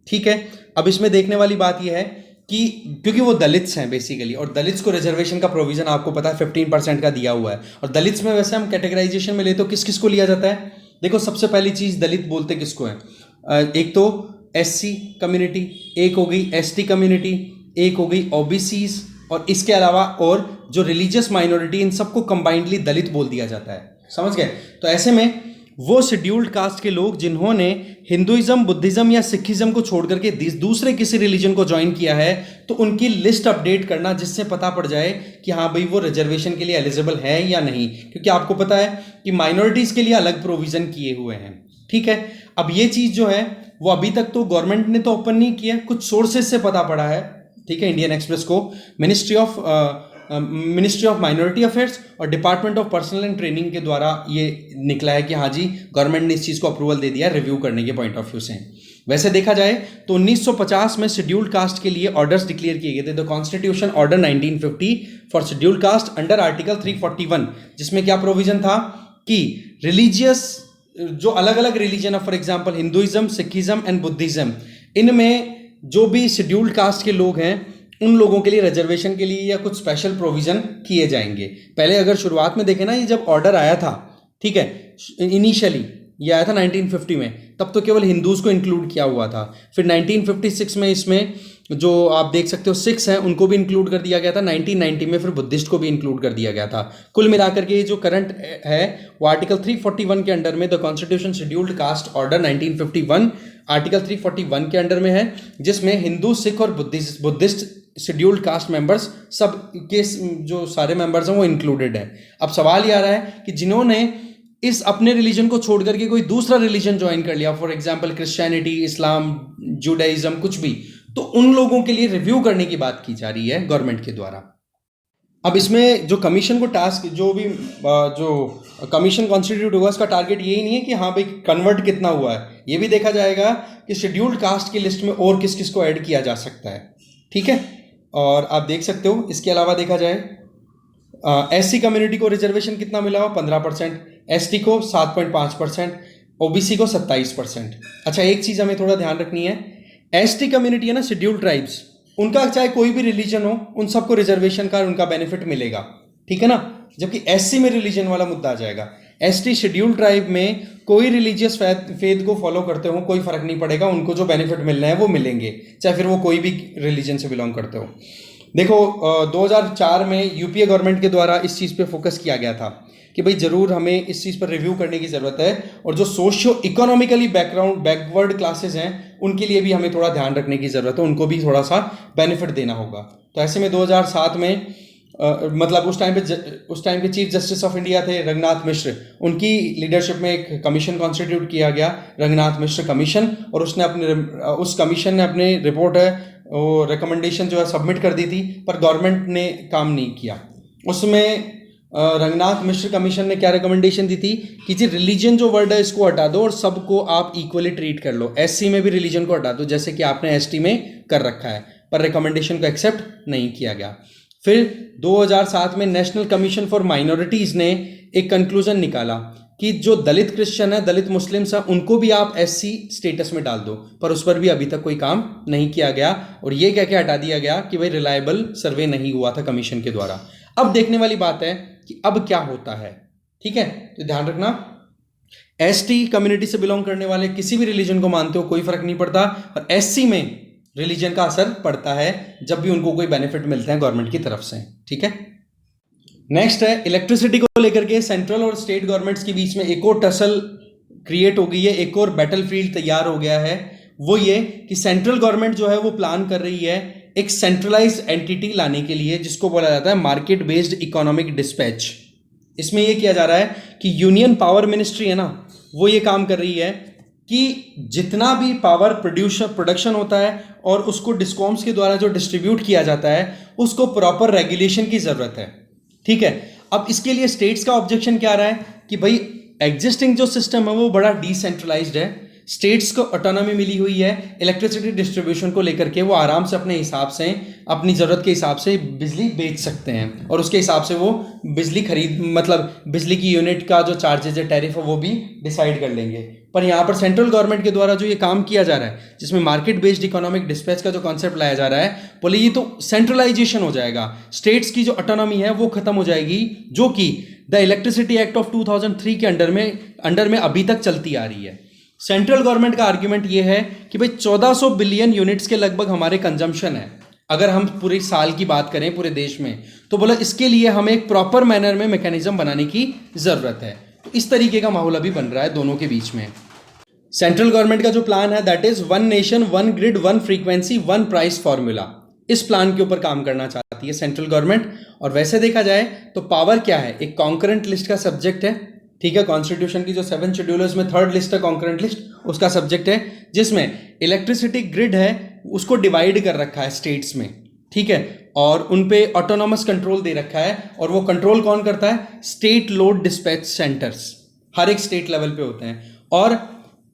ठीक है। अब इसमें देखने वाली बात यह है कि क्योंकि वो दलित्स हैं बेसिकली, और दलित्स को रिजर्वेशन का प्रोविजन आपको पता है 15% का दिया हुआ है। और दलित्स में वैसे हम कैटेगराइजेशन में ले तो किस किस को लिया जाता है? देखो सबसे पहली चीज़, दलित बोलते किसको है? एक तो एससी कम्युनिटी, एक हो गई एसटी कम्युनिटी, एक हो गई ओबीसीज, और इसके अलावा और जो रिलीजियस माइनॉरिटी, इन सबको कंबाइंडली दलित बोल दिया जाता है। समझ गए? तो ऐसे में वो शेड्यूल्ड कास्ट के लोग जिन्होंने हिंदुइज्म, बुद्धिज्म या सिखिज्म को छोड़ करके दूसरे किसी रिलीजन को ज्वाइन किया है, तो उनकी लिस्ट अपडेट करना, जिससे पता पड़ जाए कि हाँ भाई वो रिजर्वेशन के लिए एलिजिबल है या नहीं, क्योंकि आपको पता है कि माइनॉरिटीज के लिए अलग प्रोविजन किए हुए हैं। ठीक है, अब ये चीज़ जो है वो अभी तक तो गवर्नमेंट ने तो ओपन नहीं किया, कुछ सोर्सेज से पता पड़ा है। ठीक है, इंडियन एक्सप्रेस को मिनिस्ट्री ऑफ माइनॉरिटी अफेयर्स और department of personal and training के द्वारा ये निकला है कि हाँ जी गवर्नमेंट ने इस चीज़ को अप्रूवल दे दिया है रिव्यू करने के पॉइंट ऑफ व्यू से। वैसे देखा जाए तो 1950 में शेड्यूल्ड कास्ट के लिए ऑर्डर्स डिक्लेयर किए गए थे, the constitution order 1950 for scheduled caste under article 341, जिसमें क्या प्रोविजन था कि रिलीजियस जो अलग अलग रिलीजन है, for example Hinduism, Sikhism and Buddhism, इनमें जो भी शेड्यूल्ड कास्ट के लोग हैं उन लोगों के लिए रिजर्वेशन के लिए या कुछ स्पेशल प्रोविजन किए जाएंगे। पहले अगर शुरुआत में देखें ना, ये जब ऑर्डर आया था, ठीक है, इनिशियली ये आया था 1950 में, तब तो केवल हिंदूज को इंक्लूड किया हुआ था। फिर 1956 में इसमें जो आप देख सकते हो सिख्स हैं उनको भी इंक्लूड कर दिया गया था। 1990 में फिर बुद्धिस्ट को भी इंक्लूड कर दिया गया था। कुल मिलाकर के ये जो करंट है वो आर्टिकल 341 के अंडर में, the constitution scheduled caste order 1951 article 341 के अंडर में है, जिसमें हिंदू, सिख और बुद्धिस्ट शेड्यूल्ड कास्ट मेंबर्स सब के जो सारे मेंबर्स हैं वो इंक्लूडेड है। अब सवाल ये आ रहा है कि जिन्होंने इस अपने रिलीजन को छोड़ करके कोई दूसरा रिलीजन ज्वाइन कर लिया, for example Christianity, Islam, Judaism, कुछ भी, तो उन लोगों के लिए रिव्यू करने की बात की जा रही है गवर्नमेंट के द्वारा। अब इसमें जो कमीशन को टास्क, जो कमीशन कॉन्स्टिट्यूट हुआ, उसका टारगेट यही नहीं है कि हाँ भाई कन्वर्ट कितना हुआ है, ये भी देखा जाएगा कि शेड्यूल्ड कास्ट की लिस्ट में और किस किस को ऐड किया जा सकता है। ठीक है, और आप देख सकते हो इसके अलावा देखा जाए एससी कम्युनिटी को रिजर्वेशन कितना मिला हो, 15%, एसटी को 7.5%, ओबीसी को 27%। अच्छा, एक चीज़ हमें थोड़ा ध्यान रखनी है, एसटी कम्युनिटी है ना, शेड्यूल्ड ट्राइब्स, उनका चाहे कोई भी रिलीजन हो, उन सबको रिजर्वेशन का उनका बेनिफिट मिलेगा। ठीक है ना, जबकि एससी में रिलीजन वाला मुद्दा आ जाएगा। एसटी शेड्यूल्ड ट्राइब में कोई रिलीजियस फेथ को फॉलो करते हो, कोई फर्क नहीं पड़ेगा, उनको जो बेनिफिट मिलने हैं वो मिलेंगे, चाहे फिर वो कोई भी रिलीजन से बिलोंग करते हो। देखो 2004 में यूपीए गवर्नमेंट के द्वारा इस चीज़ पे फोकस किया गया था कि भाई ज़रूर हमें इस चीज़ पर रिव्यू करने की ज़रूरत है, और जो सोशियो इकोनॉमिकली बैकवर्ड क्लासेस हैं उनके लिए भी हमें थोड़ा ध्यान रखने की ज़रूरत है, उनको भी थोड़ा सा बेनिफिट देना होगा। तो ऐसे में 2007 में मतलब उस टाइम पे चीफ जस्टिस ऑफ इंडिया थे रंगनाथ मिश्र, उनकी लीडरशिप में एक कमीशन कॉन्स्टिट्यूट किया गया, रंगनाथ मिश्र कमीशन, और उस कमीशन ने अपनी रिपोर्ट है वो रिकमेंडेशन जो है सबमिट कर दी थी, पर गवर्नमेंट ने काम नहीं किया। उसमें रंगनाथ मिश्र कमीशन ने क्या रिकमेंडेशन दी थी कि जी रिलीजन जो वर्ड है इसको हटा दो और सबको आप इक्वली ट्रीट कर लो, एससी में भी रिलीजन को हटा दो जैसे कि आपने एसटी में कर रखा है, पर रिकमेंडेशन को एक्सेप्ट नहीं किया गया। फिर 2007 में नेशनल कमीशन फॉर माइनॉरिटीज़ ने एक कंक्लूजन निकाला कि जो दलित क्रिश्चियन है, दलित मुस्लिम्स हैं, उनको भी आप एससी स्टेटस में डाल दो, पर उस पर भी अभी तक कोई काम नहीं किया गया, और ये कह के हटा दिया गया कि भाई रिलायबल सर्वे नहीं हुआ था कमीशन के द्वारा। अब देखने वाली बात है कि अब क्या होता है। ठीक है, तो ध्यान रखना, एसटी कम्युनिटी से बिलोंग करने वाले किसी भी रिलीजन को मानते हो कोई फर्क नहीं पड़ता, और एससी में रिलीजन का असर पड़ता है जब भी उनको कोई बेनिफिट मिलते हैं गवर्नमेंट की तरफ से। ठीक है, नेक्स्ट है इलेक्ट्रिसिटी को लेकर के सेंट्रल और स्टेट गवर्नमेंट्स के बीच में एक और टसल क्रिएट हो गई है, एक और बैटलफील्ड तैयार हो गया है। वो ये कि सेंट्रल गवर्नमेंट जो है वो प्लान कर रही है एक सेंट्रलाइज्ड एंटिटी लाने के लिए, जिसको बोला जाता है मार्केट बेस्ड इकोनॉमिक डिस्पैच। इसमें यह किया जा रहा है कि यूनियन पावर मिनिस्ट्री है ना, वो ये काम कर रही है कि जितना भी पावर प्रोडक्शन होता है और उसको डिस्कॉम्स के द्वारा जो डिस्ट्रीब्यूट किया जाता है, उसको प्रॉपर रेगुलेशन की ज़रूरत है। ठीक है, अब इसके लिए स्टेट्स का ऑब्जेक्शन क्या आ रहा है कि भाई एग्जिस्टिंग जो सिस्टम है वो बड़ा डिसेंट्रलाइज्ड है, स्टेट्स को ऑटोनॉमी मिली हुई है इलेक्ट्रिसिटी डिस्ट्रीब्यूशन को लेकर के, वो आराम से अपने हिसाब से अपनी ज़रूरत के हिसाब से बिजली बेच सकते हैं और उसके हिसाब से वो बिजली खरीद मतलब बिजली की यूनिट का जो चार्जेज है टैरिफ है वो भी डिसाइड कर लेंगे। पर यहाँ पर सेंट्रल गवर्नमेंट के द्वारा जो ये काम किया जा रहा है जिसमें मार्केट बेस्ड इकोनॉमिक डिस्पैच का जो कॉन्सेप्ट लाया जा रहा है, बोले ये तो सेंट्रलाइजेशन हो जाएगा, स्टेट्स की जो ऑटोनॉमी है वो खत्म हो जाएगी, जो कि द इलेक्ट्रिसिटी एक्ट ऑफ 2003 के अंडर में अभी तक चलती आ रही है। सेंट्रल गवर्नमेंट का आर्ग्यूमेंट ये है कि भाई 1400 बिलियन यूनिट्स के लगभग हमारे कंजम्पशन है अगर हम पूरे साल की बात करें पूरे देश में, तो बोला इसके लिए हमें एक प्रॉपर मैनर में मैकेनिज्म बनाने की जरूरत है। तो इस तरीके का माहौल अभी बन रहा है दोनों के बीच में। सेंट्रल गवर्नमेंट का जो प्लान है that is one nation one grid one frequency one price formula, इस प्लान के ऊपर काम करना चाहती है सेंट्रल गवर्नमेंट। और वैसे देखा जाए तो पावर क्या है, एक कॉन्करेंट लिस्ट का सब्जेक्ट है, ठीक है, कॉन्स्टिट्यूशन की जो 7 शेड्यूलर्स में 3rd लिस्ट है कॉन्करेंट लिस्ट, उसका सब्जेक्ट है, जिसमें इलेक्ट्रिसिटी ग्रिड है उसको डिवाइड कर रखा है स्टेट्स में, ठीक है, और उन पे ऑटोनॉमस कंट्रोल दे रखा है। और वो कंट्रोल कौन करता है, स्टेट लोड डिस्पैच सेंटर्स हर एक स्टेट लेवल पे होते हैं, और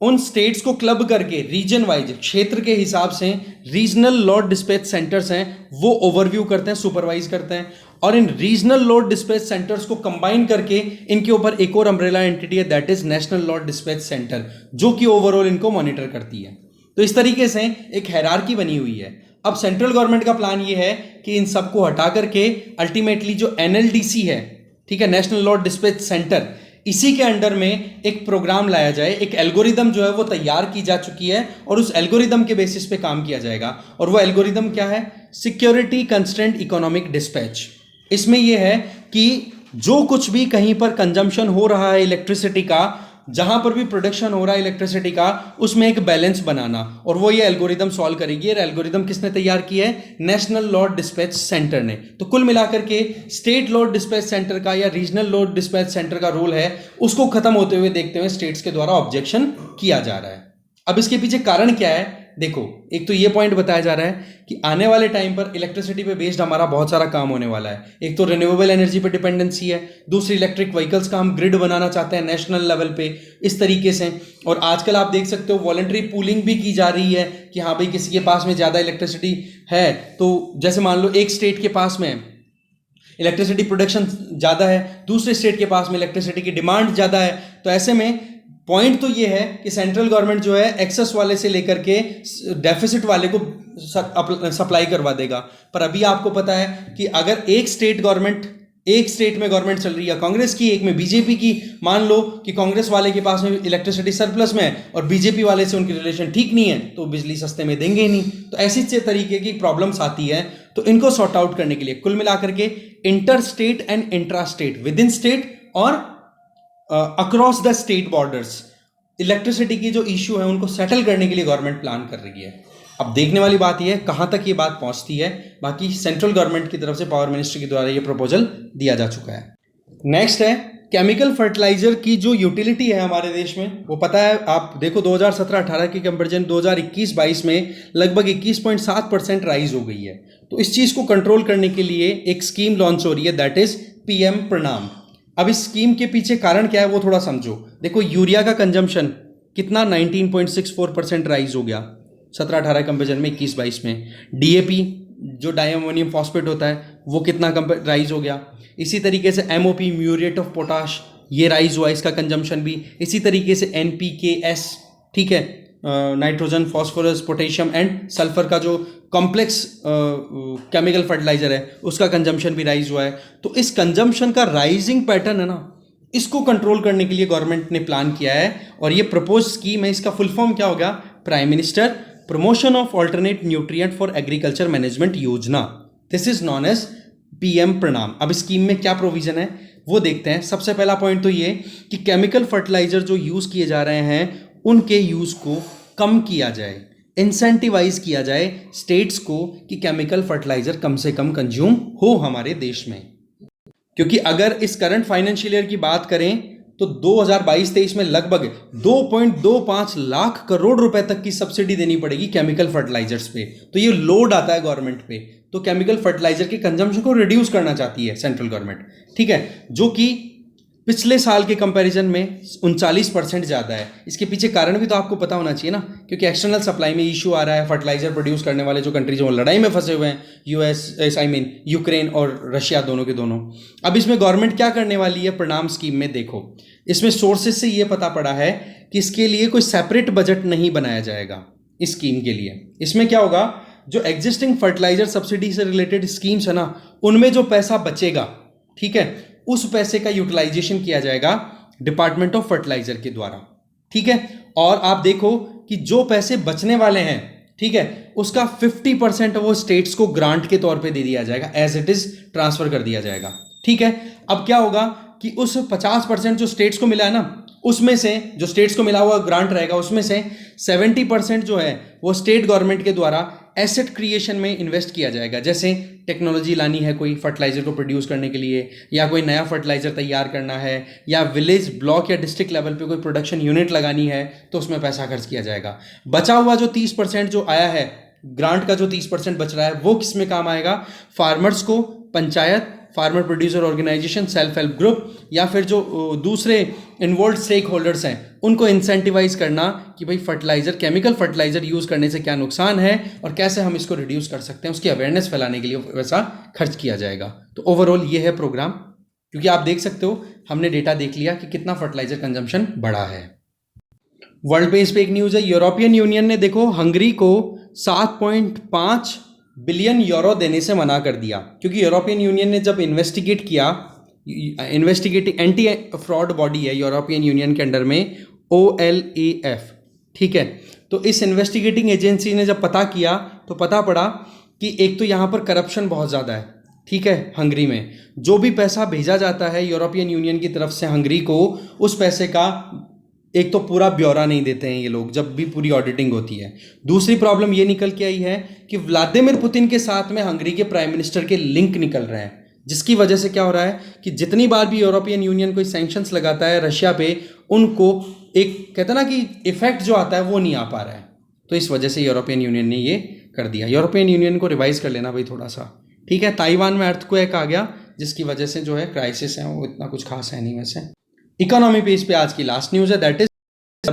उन स्टेट्स को क्लब करके रीजन वाइज क्षेत्र के हिसाब से रीजनल लोड डिस्पैच सेंटर्स हैं वो ओवरव्यू करते हैं, सुपरवाइज करते हैं, और इन रीजनल लोड डिस्पैच सेंटर्स को कंबाइन करके इनके ऊपर एक और अम्ब्रेला एंटिटी है that is national load dispatch centre, जो कि ओवरऑल इनको मॉनिटर करती है। तो इस तरीके से एक हायरार्की बनी हुई है। अब सेंट्रल गवर्नमेंट का प्लान ये है कि इन सबको हटा करके अल्टीमेटली जो एनएलडीसी है, ठीक है, नेशनल लोड डिस्पैच सेंटर, इसी के अंडर में एक प्रोग्राम लाया जाए, एक एल्गोरिदम जो है वो तैयार की जा चुकी है और उस एल्गोरिदम के बेसिस पे काम किया जाएगा। और वो एल्गोरिदम क्या है, सिक्योरिटी कंस्ट्रेंट इकोनॉमिक डिस्पैच। इसमें यह है कि जो कुछ भी कहीं पर कंजम्पशन हो रहा है इलेक्ट्रिसिटी का, जहां पर भी प्रोडक्शन हो रहा है इलेक्ट्रिसिटी का, उसमें एक बैलेंस बनाना, और वो ये एल्गोरिदम सॉल्व करेगी। ये एल्गोरिदम किसने तैयार की है, नेशनल लोड डिस्पैच सेंटर ने। तो कुल मिलाकर के स्टेट लोड डिस्पैच सेंटर का या रीजनल लोड डिस्पैच सेंटर का रोल है, उसको खत्म होते हुए देखते हुए स्टेट्स के द्वारा ऑब्जेक्शन किया जा रहा है। अब इसके पीछे कारण क्या है, देखो, एक तो ये पॉइंट बताया जा रहा है कि आने वाले टाइम पर इलेक्ट्रिसिटी पे बेस्ड हमारा बहुत सारा काम होने वाला है। एक तो रिन्यूएबल एनर्जी पे डिपेंडेंसी है, दूसरी इलेक्ट्रिक व्हीकल्स का हम ग्रिड बनाना चाहते हैं नेशनल लेवल पे इस तरीके से। और आजकल आप देख सकते हो वॉलंटरी पूलिंग भी की जा रही है कि हाँ भाई किसी के पास में ज़्यादा इलेक्ट्रिसिटी है, तो जैसे मान लो एक स्टेट के पास में इलेक्ट्रिसिटी प्रोडक्शन ज़्यादा है, दूसरे स्टेट के पास में इलेक्ट्रिसिटी की डिमांड ज़्यादा है, तो ऐसे में पॉइंट तो ये है कि सेंट्रल गवर्नमेंट जो है एक्सेस वाले से लेकर के डेफिसिट वाले को सप्लाई करवा देगा। पर अभी आपको पता है कि अगर एक स्टेट में गवर्नमेंट चल रही है कांग्रेस की, एक में बीजेपी की, मान लो कि कांग्रेस वाले के पास में इलेक्ट्रिसिटी सरप्लस में है और बीजेपी वाले से उनकी रिलेशन ठीक नहीं है, तो बिजली सस्ते में देंगे ही नहीं। तो ऐसी तरीके की प्रॉब्लम्स आती है, तो इनको सॉर्ट आउट करने के लिए कुल मिलाकर के inter state and intra state, with in state और across the state borders electricity की जो इश्यू है उनको सेटल करने के लिए गवर्नमेंट प्लान कर रही है। अब देखने वाली बात यह है कहां तक ये बात पहुंचती है। बाकी सेंट्रल गवर्नमेंट की तरफ से पावर मिनिस्ट्री के द्वारा ये प्रपोजल दिया जा चुका है। नेक्स्ट है केमिकल फर्टिलाइजर की जो यूटिलिटी है हमारे देश में, वो पता है आप देखो 2017-18 की कंपेरिजन 2021-22 में लगभग 21.7% राइज हो गई है। तो इस चीज को कंट्रोल करने के लिए एक स्कीम लॉन्च हो रही है दैट इज पीएम प्रणाम। अब इस स्कीम के पीछे कारण क्या है वो थोड़ा समझो। देखो यूरिया का कंजम्पशन कितना 19.64% राइज हो गया 17-18 कंपेरिजन में 21-22 में। डीएपी जो डायमोनियम फॉस्फेट होता है वो कितना राइज हो गया। इसी तरीके से एमओपी म्यूरेट ऑफ पोटाश ये राइज हुआ, इसका कंजम्पशन भी। इसी तरीके से एनपीकेएस, ठीक है, nitrogen phosphorus potassium and sulphur का जो कॉम्प्लेक्स केमिकल फर्टिलाइजर है उसका कंजम्पशन भी राइज हुआ है। तो इस कंजम्पशन का राइजिंग पैटर्न है ना, इसको कंट्रोल करने के लिए गवर्नमेंट ने प्लान किया है। और ये प्रपोज स्कीम है, इसका फुल फॉर्म क्या होगा, prime minister promotion of alternate nutrient for agriculture management योजना, this is known as PM Pranam. अब स्कीम में क्या प्रोविजन है वो देखते हैं। सबसे पहला पॉइंट तो ये कि केमिकल फर्टिलाइजर जो यूज किए जा रहे हैं उनके यूज को कम किया जाए, इंसेंटिवाइज किया जाए स्टेट्स को कि केमिकल फर्टिलाइजर कम से कम कंज्यूम हो हमारे देश में। क्योंकि अगर इस करंट फाइनेंशियल ईयर की बात करें तो 2022-23 में लगभग 2.25 लाख करोड़ रुपए तक की सब्सिडी देनी पड़ेगी केमिकल फर्टिलाइजर्स पे। तो ये लोड आता है गवर्नमेंट पे। तो केमिकल फर्टिलाइजर के कंजम्पशन को रिड्यूस करना चाहती है सेंट्रल गवर्नमेंट, ठीक है, जो कि पिछले साल के कंपैरिजन में 39% ज़्यादा है। इसके पीछे कारण भी तो आपको पता होना चाहिए ना, क्योंकि एक्सटर्नल सप्लाई में इशू आ रहा है। फर्टिलाइजर प्रोड्यूस करने वाले जो कंट्रीज वो लड़ाई में फंसे हुए हैं, यूएस आई मीन यूक्रेन और रशिया, दोनों के दोनों। अब इसमें गवर्नमेंट क्या करने वाली है प्रणाम स्कीम में, देखो इसमें सोर्सेज से ये पता पड़ा है कि इसके लिए कोई सेपरेट बजट नहीं बनाया जाएगा इस स्कीम के लिए। इसमें क्या होगा, जो एग्जिस्टिंग फर्टिलाइजर सब्सिडी से रिलेटेड स्कीम्स है ना, उनमें जो पैसा बचेगा, ठीक है, उस पैसे का यूटिलाइजेशन किया जाएगा डिपार्टमेंट ऑफ फर्टिलाइजर के द्वारा, ठीक है। और आप देखो कि जो पैसे बचने वाले हैं, ठीक है, उसका 50% वो स्टेट्स को ग्रांट के तौर पे दे दिया जाएगा, एज इट इज ट्रांसफर कर दिया जाएगा, ठीक है। अब क्या होगा कि उस 50% जो स्टेट्स को मिला है ना, उसमें से जो स्टेट्स को मिला हुआ ग्रांट रहेगा, उसमें से 70% जो है वो स्टेट गवर्नमेंट के द्वारा एसेट क्रिएशन में इन्वेस्ट किया जाएगा। जैसे टेक्नोलॉजी लानी है कोई फर्टिलाइजर को प्रोड्यूस करने के लिए, या कोई नया फर्टिलाइजर तैयार करना है, या विलेज ब्लॉक या डिस्ट्रिक्ट लेवल पे कोई प्रोडक्शन यूनिट लगानी है, तो उसमें पैसा खर्च किया जाएगा। बचा हुआ जो 30% जो आया है, ग्रांट का जो 30% बच रहा है, वो किस में काम आएगा, फार्मर्स को, panchayat, farmer producer organization, self help group, या फिर जो दूसरे इन्वॉल्व स्टेक होल्डर्स हैं उनको इंसेंटिवाइज करना कि भाई फर्टिलाइजर, केमिकल फर्टिलाइजर यूज करने से क्या नुकसान है और कैसे हम इसको रिड्यूस कर सकते हैं, उसकी अवेयरनेस फैलाने के लिए वैसा खर्च किया जाएगा। तो ओवरऑल ये है प्रोग्राम, क्योंकि आप देख सकते हो हमने डेटा देख लिया कि कितना फर्टिलाइजर कंजम्पशन बढ़ा है। वर्ल्ड बेस पे एक न्यूज़ है, यूरोपियन यूनियन ने देखो हंगरी को 7.5 बिलियन यूरो देने से मना कर दिया, क्योंकि यूरोपियन यूनियन ने जब इन्वेस्टिगेट किया, इन्वेस्टिगेटिंग एंटी फ्रॉड बॉडी है यूरोपियन यूनियन के अंडर में, OLAF, ठीक है। तो इस इन्वेस्टिगेटिंग एजेंसी ने जब पता किया तो पता पड़ा कि एक तो यहाँ पर करप्शन बहुत ज़्यादा है, ठीक है। हंगरी में जो भी पैसा भेजा जाता है यूरोपियन यूनियन की तरफ से हंगरी को, उस पैसे का एक तो पूरा ब्यौरा नहीं देते हैं ये लोग जब भी पूरी ऑडिटिंग होती है। दूसरी प्रॉब्लम ये निकल के आई है कि व्लादिमीर पुतिन के साथ में हंगरी के प्राइम मिनिस्टर के लिंक निकल रहे हैं, जिसकी वजह से क्या हो रहा है कि जितनी बार भी यूरोपियन यूनियन कोई सैंक्शंस लगाता है रशिया पे, उनको एक कहते ना कि इफेक्ट जो आता है वो नहीं आ पा रहा है। तो इस वजह से यूरोपियन यूनियन ने ये कर दिया। यूरोपियन यूनियन को रिवाइज कर लेना भाई थोड़ा सा, ठीक है। ताइवान में अर्थक्वेक आ गया, जिसकी वजह से जो है क्राइसिस है वो इतना कुछ खास है नहीं। वैसे इकोनॉमी पेज पे आज की लास्ट न्यूज़ है, that is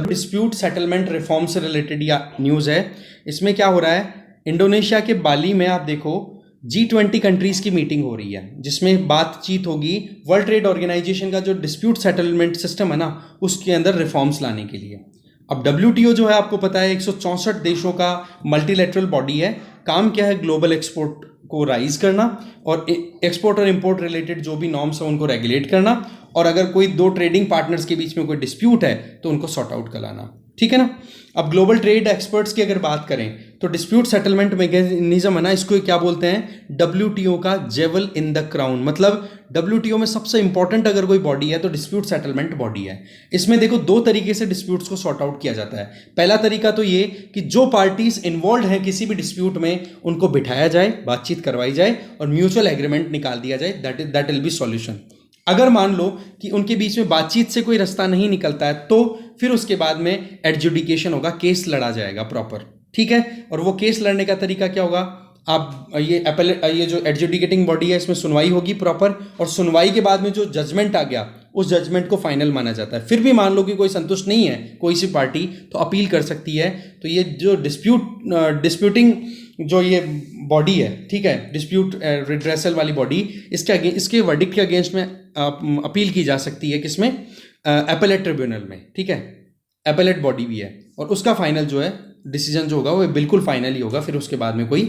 dispute settlement reform से रिलेटेड या न्यूज़ है। इसमें क्या हो रहा है, इंडोनेशिया के बाली में आप देखो G20 कंट्रीज़ की मीटिंग हो रही है, जिसमें बातचीत होगी वर्ल्ड ट्रेड ऑर्गेनाइजेशन का जो डिस्प्यूट सेटलमेंट सिस्टम है ना, उसके अंदर रिफॉर्म्स लाने के लिए। अब WTO जो है आपको पता है 164 देशों का मल्टीलेटरल बॉडी है। काम क्या है, ग्लोबल एक्सपोर्ट को राइज करना और एक्सपोर्ट और इंपोर्ट रिलेटेड जो भी नॉर्म्स हैं उनको रेगुलेट करना, और अगर कोई दो ट्रेडिंग पार्टनर्स के बीच में कोई डिस्प्यूट है तो उनको सॉर्ट आउट कराना, ठीक है ना। अब ग्लोबल ट्रेड एक्सपर्ट्स की अगर बात करें तो डिस्प्यूट सेटलमेंट मैकेनिज्म है ना, इसको क्या बोलते हैं, WTO का जेवल इन द क्राउन। मतलब WTO में सबसे इंपॉर्टेंट अगर कोई बॉडी है तो डिस्प्यूट सेटलमेंट बॉडी है। इसमें देखो दो तरीके से डिस्प्यूट्स को सॉर्ट आउट किया जाता है। पहला तरीका तो ये कि जो पार्टीज इन्वॉल्व हैं किसी भी डिस्प्यूट में, उनको बिठाया जाए, बातचीत करवाई जाए और म्यूचुअल एग्रीमेंट निकाल दिया जाए, दैट विल बी सॉल्यूशन। अगर मान लो कि उनके बीच में बातचीत से कोई रास्ता नहीं निकलता है तो फिर उसके बाद में एडजुडिकेशन होगा, केस लड़ा जाएगा प्रॉपर, ठीक है। और वो केस लड़ने का तरीका क्या होगा, आप ये जो एडजुडिकेटिंग बॉडी है इसमें सुनवाई होगी प्रॉपर, और सुनवाई के बाद में जो जजमेंट आ गया उस जजमेंट को फाइनल माना जाता है। फिर भी मान लो कि कोई संतुष्ट नहीं है कोई सी पार्टी, तो अपील कर सकती है। तो ये जो डिस्प्यूटिंग जो ये बॉडी है, ठीक है, डिस्प्यूट रिड्रेसल वाली बॉडी, इसके वर्डिक्ट के अगेंस्ट में अपील की जा सकती है, किसमें, एपेलेट ट्रिब्यूनल में, ठीक है। एपेलेट बॉडी भी है और उसका फाइनल जो है डिसीजन जो होगा वो बिल्कुल फाइनल ही होगा, फिर उसके बाद में कोई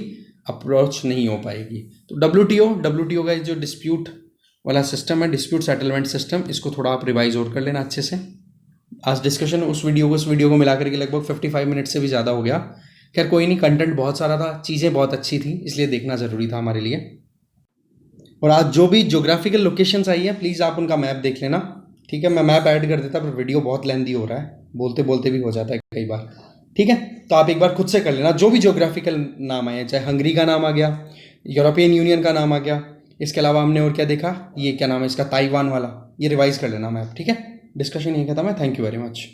अप्रोच नहीं हो पाएगी। तो WTO का जो डिस्प्यूट वाला सिस्टम है, डिस्प्यूट सेटलमेंट सिस्टम, इसको थोड़ा आप रिवाइज और कर लेना अच्छे से। आज डिस्कशन उस वीडियो को मिला करके लगभग 55 मिनट से भी ज़्यादा हो गया। खैर कोई नहीं, कंटेंट बहुत सारा था, चीज़ें बहुत अच्छी थी, इसलिए देखना ज़रूरी था हमारे लिए। और आज जो भी ज्योग्राफिकल लोकेशंस आई है प्लीज़ आप उनका मैप देख लेना, ठीक है। मैं मैप ऐड कर देता पर वीडियो बहुत लेंदी हो रहा है, बोलते बोलते भी हो जाता है कई बार, ठीक है। तो आप एक बार खुद से कर लेना, जो भी ज्योग्राफिकल नाम आए, चाहे हंगरी का नाम आ गया, यूरोपियन यूनियन का नाम आ गया, इसके अलावा हमने और क्या देखा, ये क्या नाम है इसका, ताइवान वाला, ये रिवाइज कर लेना मैप, ठीक है। डिस्कशन यही खत्म है, थैंक यू वेरी मच।